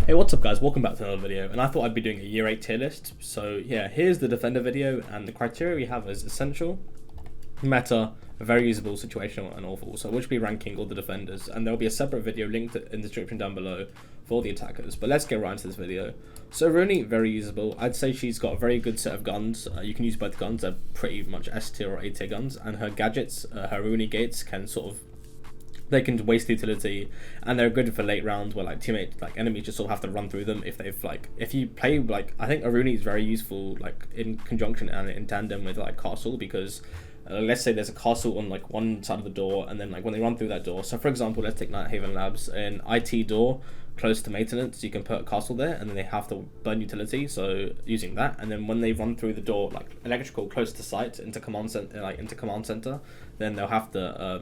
Hey, what's up guys, welcome back to another video, and I thought I'd be doing a year 8 tier list. So yeah, here's the defender video, and the criteria we have is essential, meta, very usable, situational, and awful. So we'll be ranking all the defenders, and there'll be a separate video linked in the description down below for the attackers. But let's get right into this video. So Rooney, very usable. I'd say she's got a very good set of guns. You can use both guns, they're pretty much S tier or A tier guns, and her gadgets, her Rooney gates can they can waste utility, and they're good for late rounds where enemies just sort of have to run through them if you play I think Aruni is very useful in conjunction and in tandem with castle, because let's say there's a castle on one side of the door, and then when they run through that door, so for example let's take Night Haven Labs, an IT door close to maintenance, you can put a castle there, and then they have to burn utility, so using that, and then when they run through the door electrical close to site into command center, then they'll have to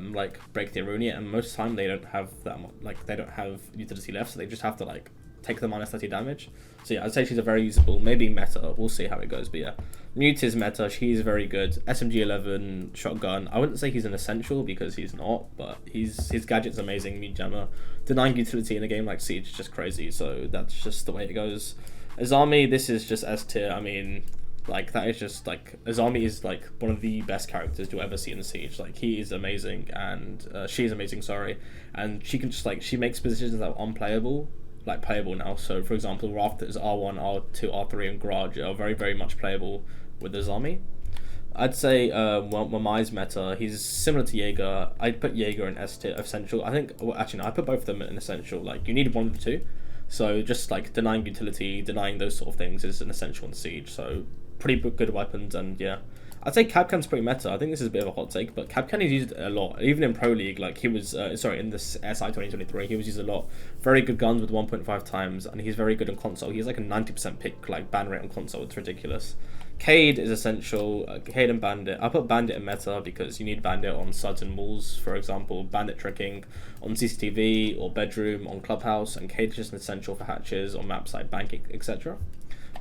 break the Aruni, and most of the time they don't have that much, they don't have utility left, so they just have to take the minus 30 damage. So yeah, I'd say she's a very usable, maybe meta, we'll see how it goes, but yeah. Mute is meta, she's very good. SMG11 shotgun, I wouldn't say he's an essential because he's not, but his gadget's amazing. Mute jammer, denying utility in a game like Siege is just crazy, so that's just the way it goes. Azami, this is just S tier. I mean, that is just Azami is one of the best characters you'll ever see in Siege. He is amazing, and she is amazing, sorry, and she can just she makes positions that are unplayable playable now. So for example, Arktes R1, R2, R3 and Garage are very, very much playable with the Zowie. I'd say Mamai's meta, he's similar to Jaeger. I'd put Jaeger in S tier essential. I think, well, actually no, I put both of them in essential. You need one of the two, so just denying utility, denying those sort of things is an essential in Siege, so pretty good weapons. And yeah, I'd say Capcan's pretty meta. I think this is a bit of a hot take, but Capcan is used a lot, even in Pro League. He was, in this SI 2023, he was used a lot. Very good guns with 1.5 times, and he's very good on console. He's a 90% pick ban rate on console. It's ridiculous. Cade is essential. Cade and Bandit. I put Bandit in meta because you need Bandit on certain walls. For example, Bandit tricking on CCTV or bedroom on Clubhouse, and Cade is just an essential for hatches on maps like Bank, etc.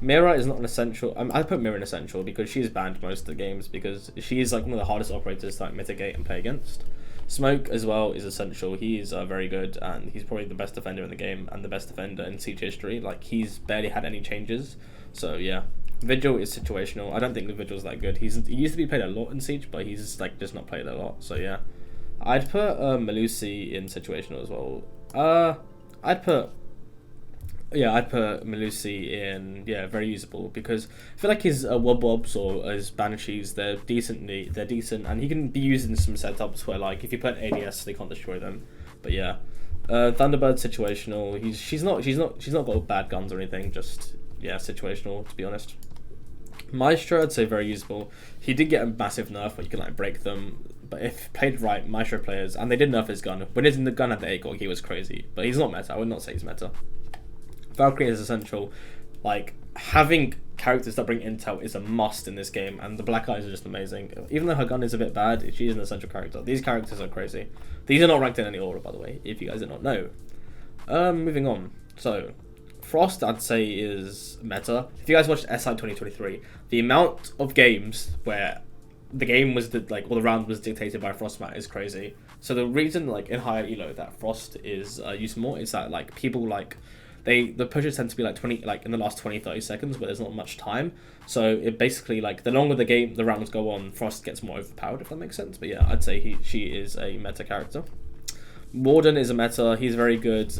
Mira is not an essential. I put Mira in essential because she's banned most of the games, because she is one of the hardest operators to mitigate and play against. Smoke as well is essential. He is very good, and he's probably the best defender in the game and the best defender in Siege history. He's barely had any changes, so yeah. Vigil is situational. I don't think the Vigil's that good. He used to be played a lot in Siege, but he's just not played a lot, so yeah. I'd put Melusi in situational as well. I'd put Melusi in, very usable, because I feel his Wobwobs or his Banshees, they're decent, and he can be used in some setups where if you put ADS they can't destroy them. But yeah, Thunderbird situational. She's not got bad guns or anything, just situational, to be honest. Maestro, I'd say very usable. He did get a massive nerf where you can break them, but if played right, Maestro players, and they did nerf his gun. When the gun had the ACOG, he was crazy, but he's not meta. I would not say he's meta. Valkyrie is essential. Having characters that bring intel is a must in this game, and the Black Eyes are just amazing. Even though her gun is a bit bad, she's an essential character. These characters are crazy. These are not ranked in any order, by the way, if you guys did not know. Moving on. So, Frost, I'd say, is meta. If you guys watched SI 2023, the amount of games where the game was or the round was dictated by Frostmat is crazy. So the reason in higher elo that Frost is used more is that people the pushes tend to be 20 in the last 20-30 seconds where there's not much time, so it basically the longer the rounds go on, Frost gets more overpowered, if that makes sense. But yeah, I'd say she is a meta character. Warden is a meta. He's very good,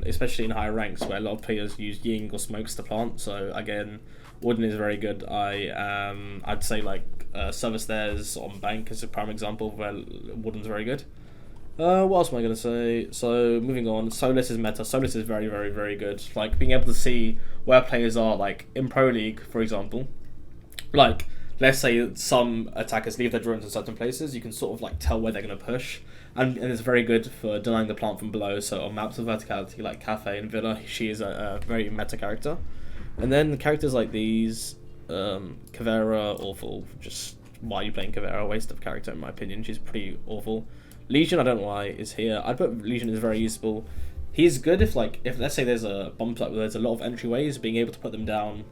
especially in higher ranks where a lot of players use Ying or Smokes to plant, so again, Warden is very good. I'd say Service Theirs on Bank is a prime example where Warden's very good. What else am I going to say? So, moving on, Solus is meta. Solus is very, very, very good. Being able to see where players are, in Pro League, for example. Let's say some attackers leave their drones in certain places, you can sort of tell where they're going to push. And it's very good for denying the plant from below, so on maps of verticality like Cafe and Villa, she is a very meta character. And then characters like these, Kavera, awful. Just, why are you playing Kavera? Waste of character, in my opinion. She's pretty awful. Legion, I don't know why, is here. I'd put Legion is very useful. He's good if let's say there's a bump where there's a lot of entryways, being able to put them down.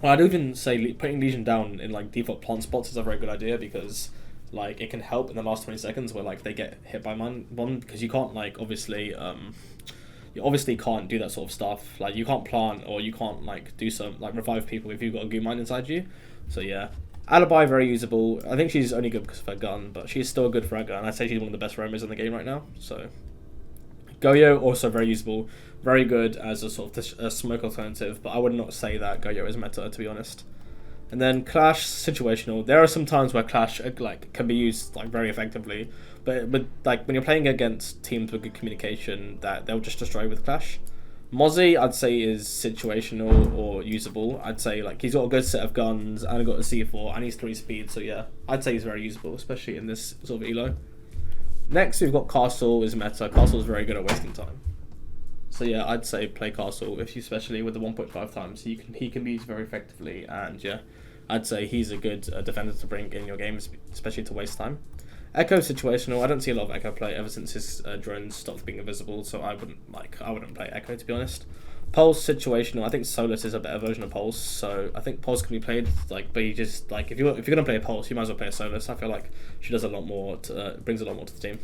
Well, I'd even say putting Legion down in default plant spots is a very good idea, because it can help in the last 20 seconds where they get hit by one, because you can't obviously you obviously can't do that sort of stuff. Like, you can't plant, or you can't like do some like revive people if you've got a goo mine inside you. So yeah, Alibi very usable. I think she's only good because of her gun, but she's still good for her gun. I'd say she's one of the best roamers in the game right now. So Goyo also very usable, very good as a sort of a smoke alternative, but I would not say that Goyo is meta, to be honest. And then Clash situational. There are some times where Clash like can be used like very effectively, but like when you're playing against teams with good communication, that they'll just destroy with Clash. Mozzie, I'd say, is situational or usable. I'd say like he's got a good set of guns and got a C4 and he's 3 speed, so yeah, I'd say he's very usable, especially in this sort of elo. Next we've got Castle is meta. Castle is very good at wasting time. So yeah, I'd say play Castle, if you, especially with the 1.5 times, he can be used very effectively, and yeah, I'd say he's a good defender to bring in your games, especially to waste time. Echo situational. I don't see a lot of Echo play ever since his drones stopped being invisible, so I wouldn't play Echo, to be honest. Pulse situational. I think Solus is a better version of Pulse, so I think Pulse can be played like, but you just like if you're gonna play a Pulse, you might as well play a Solus. I feel like she does a lot more, brings a lot more to the team.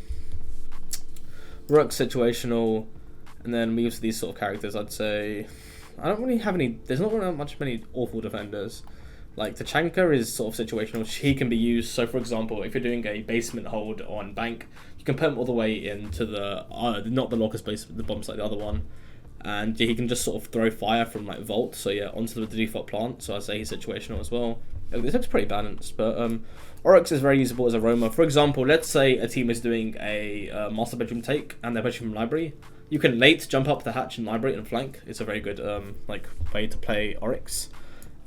Rook situational. And then we use these sort of characters. I'd say I don't really have any. There's not really many awful defenders. Like Tachanka is sort of situational. He can be used. So for example, if you're doing a basement hold on bank, you can put him all the way into the not the locker's base, the bomb site, the other one, and yeah, he can just sort of throw fire from like vault. So yeah, onto the default plant. So I'd say he's situational as well. This looks pretty balanced, but Oryx is very usable as a roamer. For example, let's say a team is doing a master bedroom take and they're pushing from library. You can late jump up the hatch in library and flank. It's a very good like way to play Oryx.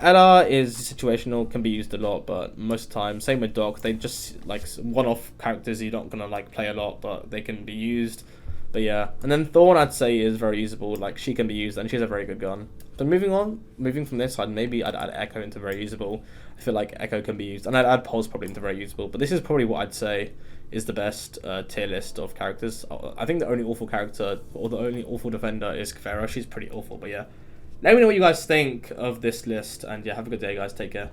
Ella is situational, can be used a lot, but most of the time, same with Doc. They just like one-off characters you're not gonna like play a lot, but they can be used. But yeah, and then Thorn I'd say is very usable. Like she can be used and she has a very good gun. But moving from this side, maybe I'd add Echo into very usable. I feel like Echo can be used, and I'd add Pulse probably into very usable. But this is probably what I'd say is the best tier list of characters. I think the only awful character or the only awful defender is Kefera. She's pretty awful, but yeah. Let me know what you guys think of this list, and yeah, have a good day, guys. Take care.